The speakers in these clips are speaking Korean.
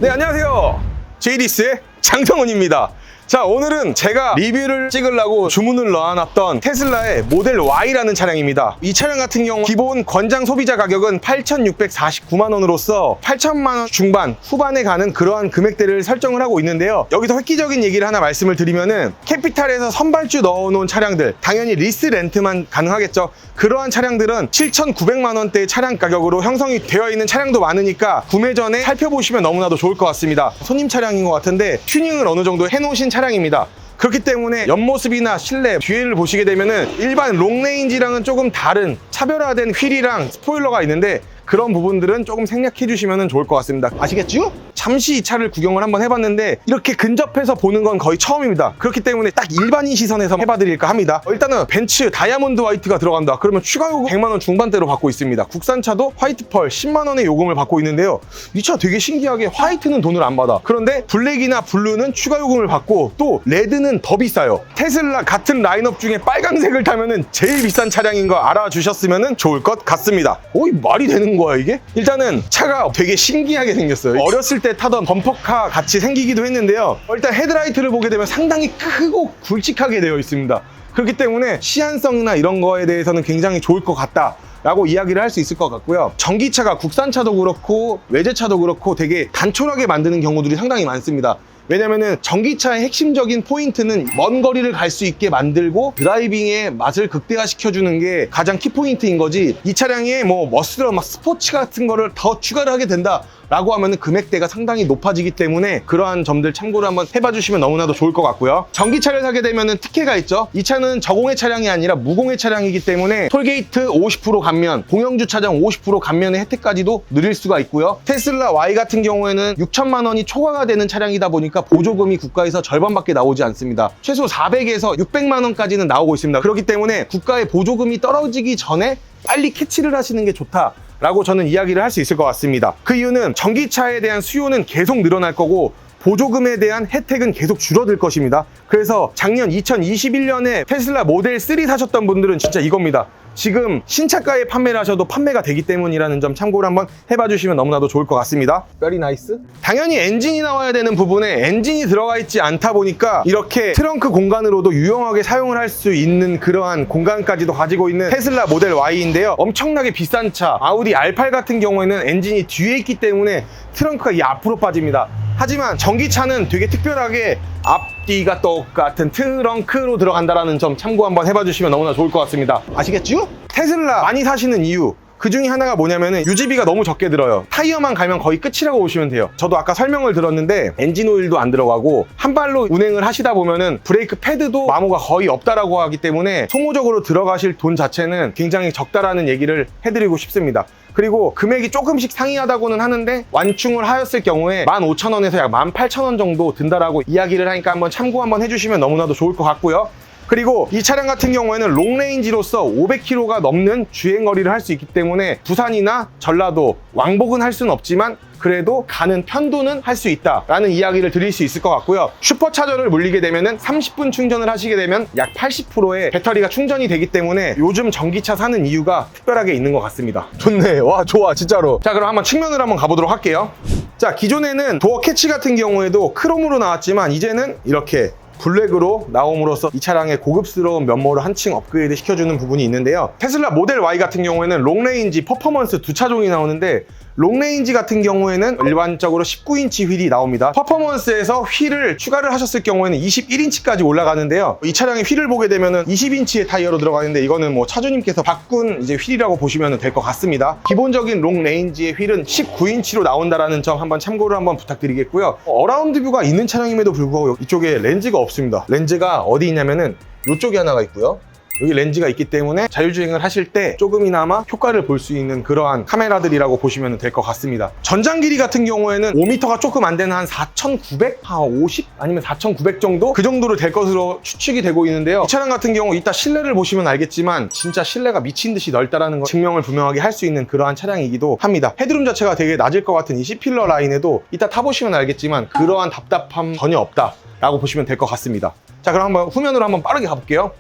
네, 안녕하세요. 제이디스의 장성훈입니다. 자, 오늘은 제가 리뷰를 찍으려고 주문을 넣어놨던 테슬라의 모델 Y라는 차량입니다. 이 차량 같은 경우 기본 권장 소비자 가격은 8,649만 원으로서 8천만 원 중반, 후반에 가는 그러한 금액대를 설정을 하고 있는데요. 여기서 획기적인 얘기를 하나 말씀을 드리면은 캐피탈에서 선발주 넣어놓은 차량들, 당연히 리스 렌트만 가능하겠죠. 그러한 차량들은 7,900만 원대의 차량 가격으로 형성이 되어 있는 차량도 많으니까 구매 전에 살펴보시면 너무나도 좋을 것 같습니다. 손님 차량인 것 같은데 튜닝을 어느 정도 해놓으신 차량입니다. 그렇기 때문에 옆모습이나 실내, 뒤를 보시게 되면은 일반 롱레인지랑은 조금 다른 차별화된 휠이랑 스포일러가 있는데 그런 부분들은 조금 생략해 주시면 좋을 것 같습니다. 아시겠죠? 잠시 이 차를 구경을 한번 해봤는데 이렇게 근접해서 보는 건 거의 처음입니다. 그렇기 때문에 딱 일반인 시선에서 해봐드릴까 합니다. 일단은 벤츠 다이아몬드 화이트가 들어간다. 그러면 추가 요금 100만 원 중반대로 받고 있습니다. 국산차도 화이트 펄 10만 원의 요금을 받고 있는데요. 이 차 되게 신기하게 화이트는 돈을 안 받아. 그런데 블랙이나 블루는 추가 요금을 받고 또 레드는 더 비싸요. 테슬라 같은 라인업 중에 빨강색을 타면은 제일 비싼 차량인 거 알아주셨으면 좋을 것 같습니다. 오, 이 말이 되는 거야 이게? 일단은 차가 되게 신기하게 생겼어요. 어렸을 때 타던 범퍼카 같이 생기기도 했는데요. 일단 헤드라이트를 보게 되면 상당히 크고 굵직하게 되어 있습니다. 그렇기 때문에 시안성이나 이런 거에 대해서는 굉장히 좋을 것 같다 라고 이야기를 할 수 있을 것 같고요. 전기차가 국산차도 그렇고 외제차도 그렇고 되게 단촐하게 만드는 경우들이 상당히 많습니다. 왜냐면은 전기차의 핵심적인 포인트는 먼 거리를 갈 수 있게 만들고 드라이빙의 맛을 극대화시켜주는 게 가장 키포인트인 거지, 이 차량에 뭐 멋스러운 막 스포츠 같은 거를 더 추가를 하게 된다 라고 하면은 금액대가 상당히 높아지기 때문에 그러한 점들 참고를 한번 해봐 주시면 너무나도 좋을 것 같고요. 전기차를 사게 되면은 특혜가 있죠. 이 차는 저공해 차량이 아니라 무공해 차량이기 때문에 톨게이트 50% 감면, 공영주차장 50% 감면의 혜택까지도 누릴 수가 있고요. 테슬라 Y 같은 경우에는 6천만 원이 초과가 되는 차량이다 보니까 보조금이 국가에서 절반밖에 나오지 않습니다. 최소 400에서 600만 원까지는 나오고 있습니다. 그렇기 때문에 국가의 보조금이 떨어지기 전에 빨리 캐치를 하시는 게 좋다 라고 저는 이야기를 할 수 있을 것 같습니다. 그 이유는 전기차에 대한 수요는 계속 늘어날 거고 보조금에 대한 혜택은 계속 줄어들 것입니다. 그래서 작년 2021년에 테슬라 모델 3 사셨던 분들은 진짜 이겁니다. 지금 신차가에 판매를 하셔도 판매가 되기 때문이라는 점 참고를 한번 해봐 주시면 너무나도 좋을 것 같습니다. Very nice. 당연히 엔진이 나와야 되는 부분에 엔진이 들어가 있지 않다 보니까 이렇게 트렁크 공간으로도 유용하게 사용을 할 수 있는 그러한 공간까지도 가지고 있는 테슬라 모델 Y인데요. 엄청나게 비싼 차 아우디 R8 같은 경우에는 엔진이 뒤에 있기 때문에 트렁크가 이 앞으로 빠집니다. 하지만 전기차는 되게 특별하게 앞뒤가 똑같은 트렁크로 들어간다는 점 참고 한번 해봐 주시면 너무나 좋을 것 같습니다. 아시겠죠? 테슬라 많이 사시는 이유 그 중에 하나가 뭐냐면은 유지비가 너무 적게 들어요. 타이어만 갈면 거의 끝이라고 보시면 돼요. 저도 아까 설명을 들었는데 엔진 오일도 안 들어가고 한 발로 운행을 하시다 보면은 브레이크 패드도 마모가 거의 없다라고 하기 때문에 소모적으로 들어가실 돈 자체는 굉장히 적다라는 얘기를 해드리고 싶습니다. 그리고 금액이 조금씩 상이하다고는 하는데 완충을 하였을 경우에 15,000원에서 약 18,000원 정도 든다라고 이야기를 하니까 한번 참고 한번 해주시면 너무나도 좋을 것 같고요. 그리고 이 차량 같은 경우에는 롱레인지로서 500km가 넘는 주행거리를 할 수 있기 때문에 부산이나 전라도, 왕복은 할 수는 없지만 그래도 가는 편도는 할 수 있다라는 이야기를 드릴 수 있을 것 같고요. 슈퍼차저를 물리게 되면은 30분 충전을 하시게 되면 약 80%의 배터리가 충전이 되기 때문에 요즘 전기차 사는 이유가 특별하게 있는 것 같습니다. 좋네. 와, 좋아. 진짜로. 자, 그럼 한번 측면으로 한번 가보도록 할게요. 자, 기존에는 도어 캐치 같은 경우에도 크롬으로 나왔지만 이제는 이렇게 블랙으로 나옴으로써 이 차량의 고급스러운 면모를 한층 업그레이드 시켜주는 부분이 있는데요. 테슬라 모델 Y 같은 경우에는 롱레인지, 퍼포먼스 두 차종이 나오는데 롱레인지 같은 경우에는 일반적으로 19인치 휠이 나옵니다. 퍼포먼스에서 휠을 추가를 하셨을 경우에는 21인치까지 올라가는데요. 이 차량의 휠을 보게 되면은 20인치의 타이어로 들어가는데 이거는 뭐 차주님께서 바꾼 이제 휠이라고 보시면 될 것 같습니다. 기본적인 롱레인지의 휠은 19인치로 나온다라는 점 한번 참고를 한번 부탁드리겠고요. 어라운드 뷰가 있는 차량임에도 불구하고 이쪽에 렌즈가 없습니다. 렌즈가 어디 있냐면은 이쪽에 하나가 있고요. 여기 렌즈가 있기 때문에 자율주행을 하실 때 조금이나마 효과를 볼 수 있는 그러한 카메라들이라고 보시면 될 것 같습니다. 전장 길이 같은 경우에는 5m가 조금 안 되는 한 4,900? 한 50? 아니면 4,900 정도? 그 정도로 될 것으로 추측이 되고 있는데요. 이 차량 같은 경우 이따 실내를 보시면 알겠지만 진짜 실내가 미친 듯이 넓다라는 걸 증명을 분명하게 할 수 있는 그러한 차량이기도 합니다. 헤드룸 자체가 되게 낮을 것 같은 이 C필러 라인에도 이따 타보시면 알겠지만 그러한 답답함 전혀 없다 라고 보시면 될 것 같습니다. 자, 그럼 한번 후면으로 한번 빠르게 가볼게요.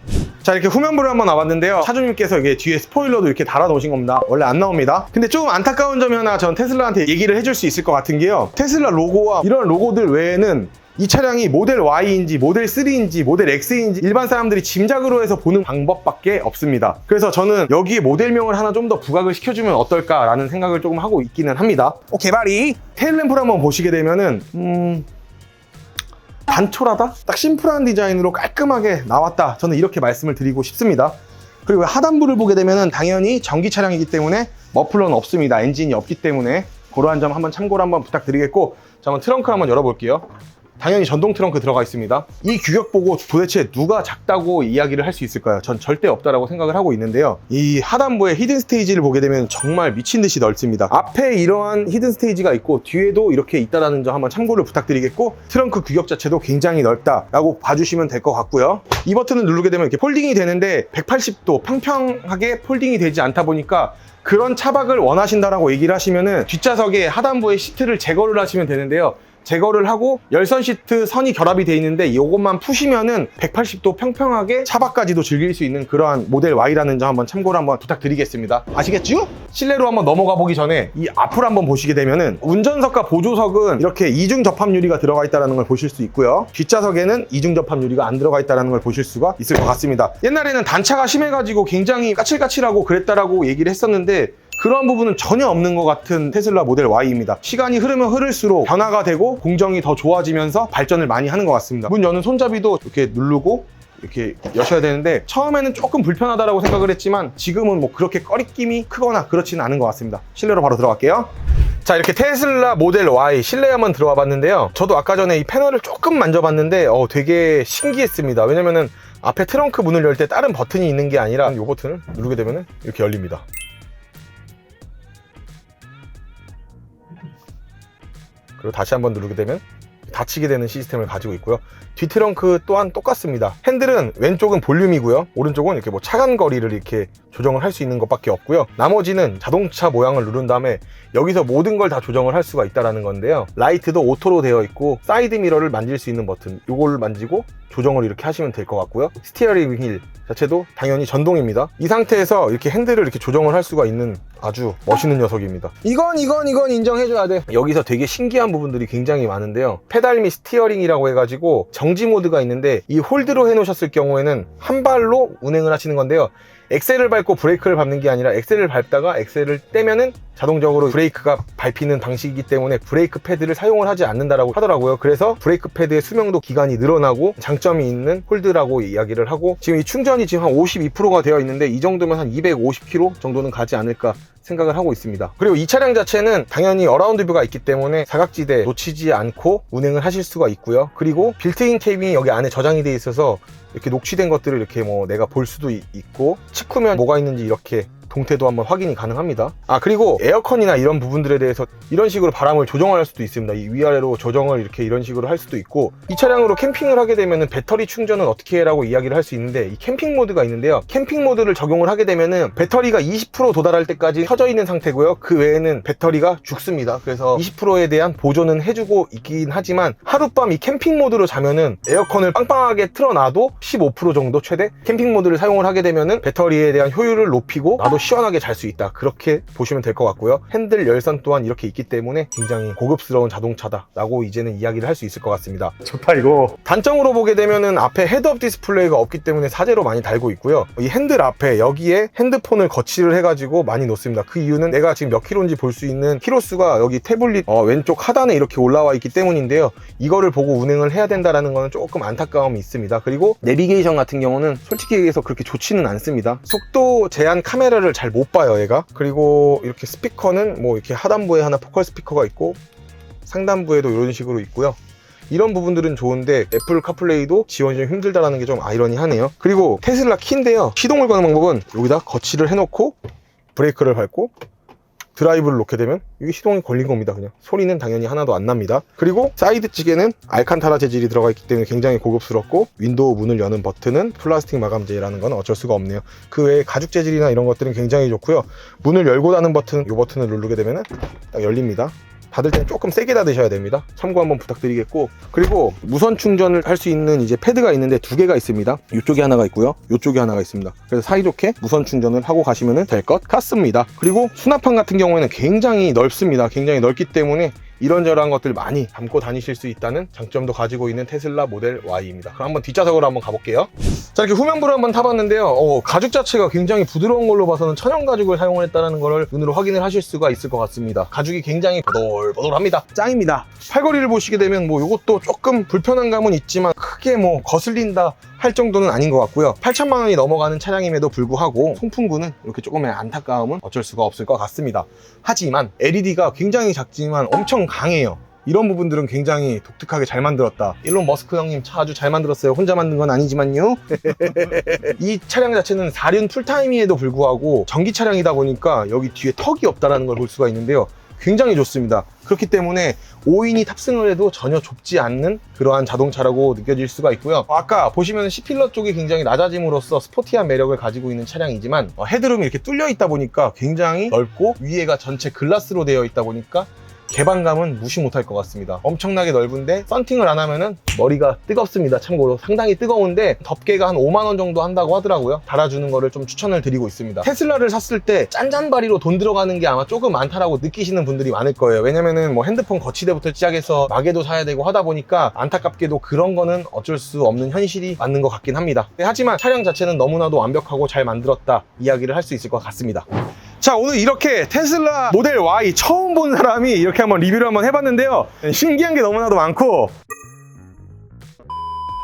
자, 이렇게 후면부를 한번 나왔는데요. 차주님께서 이게 뒤에 스포일러도 이렇게 달아 놓으신 겁니다. 원래 안 나옵니다. 근데 조금 안타까운 점이 하나 전 테슬라한테 얘기를 해줄 수 있을 것 같은 게요. 테슬라 로고와 이런 로고들 외에는 이 차량이 모델 Y인지 모델 3인지 모델 X인지 일반 사람들이 짐작으로 해서 보는 방법밖에 없습니다. 그래서 저는 여기에 모델명을 하나 좀 더 부각을 시켜주면 어떨까라는 생각을 조금 하고 있기는 합니다. 개발이 테일램프를 한번 보시게 되면은 단촐하다? 딱 심플한 디자인으로 깔끔하게 나왔다. 저는 이렇게 말씀을 드리고 싶습니다. 그리고 하단부를 보게 되면은 당연히 전기 차량이기 때문에 머플러는 없습니다. 엔진이 없기 때문에 그러한 점 한번 참고를 한번 부탁드리겠고, 자, 한번 트렁크 한번 열어볼게요. 당연히 전동 트렁크 들어가 있습니다. 이 규격 보고 도대체 누가 작다고 이야기를 할 수 있을까요? 전 절대 없다라고 생각을 하고 있는데요. 이 하단부의 히든 스테이지를 보게 되면 정말 미친 듯이 넓습니다. 앞에 이러한 히든 스테이지가 있고 뒤에도 이렇게 있다는 점 한번 참고를 부탁드리겠고, 트렁크 규격 자체도 굉장히 넓다라고 봐주시면 될 것 같고요. 이 버튼을 누르게 되면 이렇게 폴딩이 되는데 180도 평평하게 폴딩이 되지 않다 보니까 그런 차박을 원하신다라고 얘기를 하시면은 뒷좌석에 하단부의 시트를 제거를 하시면 되는데요. 제거를 하고 열선 시트 선이 결합이 되어 있는데 이것만 푸시면은 180도 평평하게 차박까지도 즐길 수 있는 그러한 모델 Y라는 점 한번 참고를 한번 부탁드리겠습니다. 아시겠죠? 실내로 한번 넘어가 보기 전에 이 앞을 한번 보시게 되면은 운전석과 보조석은 이렇게 이중 접합 유리가 들어가 있다는 걸 보실 수 있고요. 뒷좌석에는 이중 접합 유리가 안 들어가 있다는 걸 보실 수가 있을 것 같습니다. 옛날에는 단차가 심해가지고 굉장히 까칠까칠하고 그랬다라고 얘기를 했었는데 그런 부분은 전혀 없는 것 같은 테슬라 모델 Y입니다. 시간이 흐르면 흐를수록 변화가 되고 공정이 더 좋아지면서 발전을 많이 하는 것 같습니다. 문 여는 손잡이도 이렇게 누르고 이렇게 여셔야 되는데 처음에는 조금 불편하다고 생각을 했지만 지금은 뭐 그렇게 꺼리낌이 크거나 그렇지는 않은 것 같습니다. 실내로 바로 들어갈게요. 자, 이렇게 테슬라 모델 Y 실내에 한번 들어와 봤는데요. 저도 아까 전에 이 패널을 조금 만져봤는데 되게 신기했습니다. 왜냐면은 앞에 트렁크 문을 열 때 다른 버튼이 있는 게 아니라 이 버튼을 누르게 되면은 이렇게 열립니다. 그리고 다시 한번 누르게 되면 닫히게 되는 시스템을 가지고 있고요. 뒤 트렁크 또한 똑같습니다. 핸들은 왼쪽은 볼륨이고요. 오른쪽은 이렇게 뭐 차간 거리를 이렇게 조정을 할 수 있는 것밖에 없고요. 나머지는 자동차 모양을 누른 다음에 여기서 모든 걸 다 조정을 할 수가 있다는 건데요. 라이트도 오토로 되어 있고 사이드 미러를 만질 수 있는 버튼, 이걸 만지고 조정을 이렇게 하시면 될 것 같고요. 스티어링 휠 자체도 당연히 전동입니다. 이 상태에서 이렇게 핸들을 이렇게 조정을 할 수가 있는 아주 멋있는 녀석입니다. 이건 인정해줘야 돼. 여기서 되게 신기한 부분들이 굉장히 많은데요. 페달 및 스티어링이라고 해가지고 정지 모드가 있는데 이 홀드로 해놓으셨을 경우에는 한 발로 운행을 하시는 건데요. 엑셀을 밟고 브레이크를 밟는 게 아니라 엑셀을 밟다가 엑셀을 떼면은 자동적으로 브레이크가 밟히는 방식이기 때문에 브레이크 패드를 사용을 하지 않는다라고 하더라고요. 그래서 브레이크 패드의 수명도 기간이 늘어나고 장점이 있는 홀드라고 이야기를 하고, 지금 이 충전이 지금 한 52%가 되어 있는데 이 정도면 한 250km 정도는 가지 않을까 생각을 하고 있습니다. 그리고 이 차량 자체는 당연히 어라운드 뷰가 있기 때문에 사각지대 놓치지 않고 운행을 하실 수가 있고요. 그리고 빌트인 케이빙이 여기 안에 저장이 되어 있어서 이렇게 녹취된 것들을 이렇게 뭐 내가 볼 수도 있고, 직후면 뭐가 있는지 이렇게 동태도 한번 확인이 가능합니다. 그리고 에어컨이나 이런 부분들에 대해서 이런 식으로 바람을 조정할 수도 있습니다. 이 위아래로 조정을 이런 식으로 할 수도 있고, 이 차량으로 캠핑을 하게 되면은 배터리 충전은 어떻게 해라고 이야기를 할 수 있는데 이 캠핑 모드가 있는데요. 캠핑 모드를 적용을 하게 되면은 배터리가 20% 도달할 때까지 켜져 있는 상태고요. 그 외에는 배터리가 죽습니다. 그래서 20%에 대한 보존은 해주고 있긴 하지만 하룻밤 이 캠핑 모드로 자면은 에어컨을 빵빵하게 틀어놔도 15% 정도 최대 캠핑 모드를 사용을 하게 되면은 배터리에 대한 효율을 높이고 나도 시원하게 잘 수 있다, 그렇게 보시면 될 것 같고요. 핸들 열선 또한 이렇게 있기 때문에 굉장히 고급스러운 자동차다 라고 이제는 이야기를 할 수 있을 것 같습니다. 좋다 이거. 단점으로 보게 되면은 앞에 헤드업 디스플레이가 없기 때문에 사제로 많이 달고 있고요. 이 핸들 앞에 여기에 핸드폰을 거치를 해가지고 많이 놓습니다. 그 이유는 내가 지금 몇 킬로인지 볼 수 있는 키로수가 여기 태블릿 왼쪽 하단에 이렇게 올라와 있기 때문인데요. 이거를 보고 운행을 해야 된다라는 거는 조금 안타까움이 있습니다. 그리고 내비게이션 같은 경우는 솔직히 얘기해서 그렇게 좋지는 않습니다. 속도 제한 카메라를 잘 못 봐요, 얘가. 그리고 이렇게 스피커는 뭐 이렇게 하단부에 하나 포컬 스피커가 있고 상단부에도 이런 식으로 있고요. 이런 부분들은 좋은데 애플 카플레이도 지원이 좀 힘들다라는 게 좀 아이러니하네요. 그리고 테슬라 키인데요. 시동을 거는 방법은 여기다 거치를 해놓고 브레이크를 밟고 드라이브를 놓게 되면 이게 시동이 걸린 겁니다. 그냥 소리는 당연히 하나도 안 납니다. 그리고 사이드 찌개는 알칸타라 재질이 들어가 있기 때문에 굉장히 고급스럽고, 윈도우 문을 여는 버튼은 플라스틱 마감재라는 건 어쩔 수가 없네요. 그 외에 가죽 재질이나 이런 것들은 굉장히 좋고요. 문을 열고 닫는 버튼, 이 버튼을 누르게 되면 딱 열립니다. 닫을 때는 조금 세게 닫으셔야 됩니다. 참고 한번 부탁드리겠고, 그리고 무선 충전을 할 수 있는 이제 패드가 있는데 2개가 있습니다. 이쪽에 하나가 있고요, 이쪽에 하나가 있습니다. 그래서 사이좋게 무선 충전을 하고 가시면 될 것 같습니다. 그리고 수납판 같은 경우에는 굉장히 넓습니다. 굉장히 넓기 때문에 이런저런 것들 많이 담고 다니실 수 있다는 장점도 가지고 있는 테슬라 모델 Y입니다. 그럼 한번 뒷좌석으로 한번 가볼게요. 자, 이렇게 후면부를 한번 타봤는데요. 가죽 자체가 굉장히 부드러운 걸로 봐서는 천연 가죽을 사용을 했다는 걸 눈으로 확인을 하실 수가 있을 것 같습니다. 가죽이 굉장히 보들보들합니다. 짱입니다. 팔걸이를 보시게 되면 뭐 이것도 조금 불편한 감은 있지만 크게 뭐 거슬린다 할 정도는 아닌 것 같고요. 8천만 원이 넘어가는 차량임에도 불구하고 송풍구는 이렇게 조금의 안타까움은 어쩔 수가 없을 것 같습니다. 하지만 LED가 굉장히 작지만 엄청 강해요. 이런 부분들은 굉장히 독특하게 잘 만들었다. 일론 머스크 형님 차 아주 잘 만들었어요. 혼자 만든 건 아니지만요. 이 차량 자체는 4륜 풀타임임에도 불구하고 전기 차량이다 보니까 여기 뒤에 턱이 없다는 걸 볼 수가 있는데요. 굉장히 좋습니다. 그렇기 때문에 5인이 탑승을 해도 전혀 좁지 않는 그러한 자동차라고 느껴질 수가 있고요. 아까 보시면 C필러 쪽이 굉장히 낮아짐으로써 스포티한 매력을 가지고 있는 차량이지만 헤드룸이 이렇게 뚫려 있다 보니까 굉장히 넓고 위에가 전체 글라스로 되어 있다 보니까 개방감은 무시 못할 것 같습니다. 엄청나게 넓은데 썬팅을 안 하면은 머리가 뜨겁습니다. 참고로 상당히 뜨거운데 덮개가 한 5만 원 정도 한다고 하더라고요. 달아주는 거를 좀 추천을 드리고 있습니다. 테슬라를 샀을 때 짠짠바리로 돈 들어가는 게 아마 조금 많다라고 느끼시는 분들이 많을 거예요. 왜냐면은 뭐 핸드폰 거치대부터 시작해서 마개도 사야 되고 하다 보니까 안타깝게도 그런 거는 어쩔 수 없는 현실이 맞는 것 같긴 합니다. 하지만 차량 자체는 너무나도 완벽하고 잘 만들었다 이야기를 할 수 있을 것 같습니다. 자, 오늘 이렇게 테슬라 모델 Y 처음 본 사람이 이렇게 한번 리뷰를 한번 해봤는데요. 신기한 게 너무나도 많고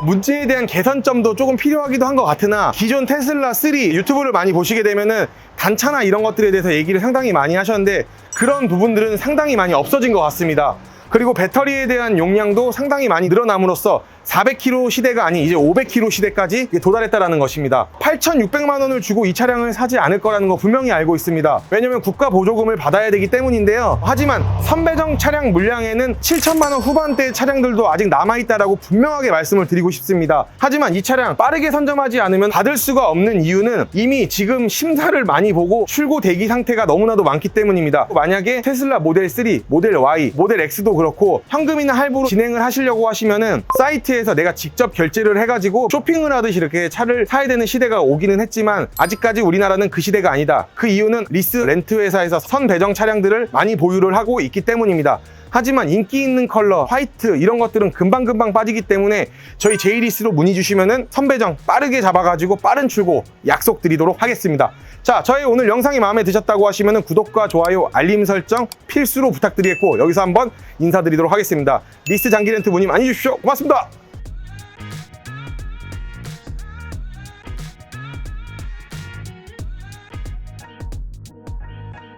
문제에 대한 개선점도 조금 필요하기도 한 것 같으나 기존 테슬라 3 유튜브를 많이 보시게 되면은 단차나 이런 것들에 대해서 얘기를 상당히 많이 하셨는데 그런 부분들은 상당히 많이 없어진 것 같습니다. 그리고 배터리에 대한 용량도 상당히 많이 늘어남으로써 400km 시대가 아닌 이제 500km 시대까지 도달했다는 것입니다. 8,600만 원을 주고 이 차량을 사지 않을 거라는 거 분명히 알고 있습니다. 왜냐면 국가 보조금을 받아야 되기 때문인데요. 하지만 선배정 차량 물량에는 7천만 원 후반대 차량들도 아직 남아있다라고 분명하게 말씀을 드리고 싶습니다. 하지만 이 차량 빠르게 선점하지 않으면 받을 수가 없는 이유는 이미 지금 심사를 많이 보고 출고 대기 상태가 너무나도 많기 때문입니다. 만약에 테슬라 모델 3, 모델 Y, 모델 X도 그렇고 현금이나 할부로 진행을 하시려고 하시면은 사이트에서 내가 직접 결제를 해가지고 쇼핑을 하듯이 이렇게 차를 사야 되는 시대가 오기는 했지만 아직까지 우리나라는 그 시대가 아니다. 그 이유는 리스 렌트 회사에서 선배정 차량들을 많이 보유를 하고 있기 때문입니다. 하지만 인기 있는 컬러, 화이트 이런 것들은 금방금방 빠지기 때문에 저희 제이리스로 문의 주시면은 선배정 빠르게 잡아가지고 빠른 출고 약속드리도록 하겠습니다. 자, 저희 오늘 영상이 마음에 드셨다고 하시면은 구독과 좋아요, 알림 설정 필수로 부탁드리겠고 여기서 한번 인사드리도록 하겠습니다. 리스 장기 렌트 문의 많이 주십시오. 고맙습니다.